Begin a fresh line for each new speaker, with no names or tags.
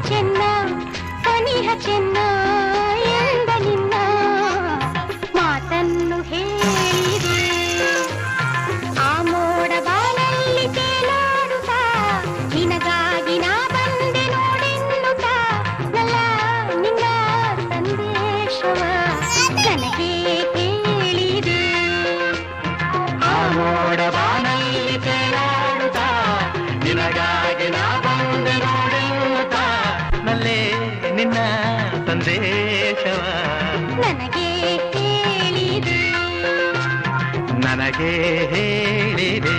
ಚೆನ್ನ ಸನಿಹ ಚೆನ್ನ ಎಂದ ನಿನ್ನ ಮಾತನ್ನು ಹೇಳಿದೆ. ಆ ಮೋಡ ಬಾನಲ್ಲಿ ತೇಲಾಡುತ್ತಾ ನಿನಗಾಗಿ ನಾ ಬಂದೆ ನೋಡೆನ್ನುತ್ತಾ ನಲ್ಲ ನಿನ್ನ ಸಂದೇಶವ ನನಗೆ ಕೇಳಿದೆ.
ಆ ಮೋಡ ಬಾನಲ್ಲಿ ತೇಲಾಡುತ್ತಾ ನಿನಗಾಗಿ ನಾ ಬಂದೆ ನೋಡೆನ್ನುತ್ತಾ ನಲ್ಲೇ ನಿನ್ನ ಸಂದೇಶವ
ನನಗೆ ಹೇಳಿದೆ.
ನನಗೆ ಹೇಳಿದೆ.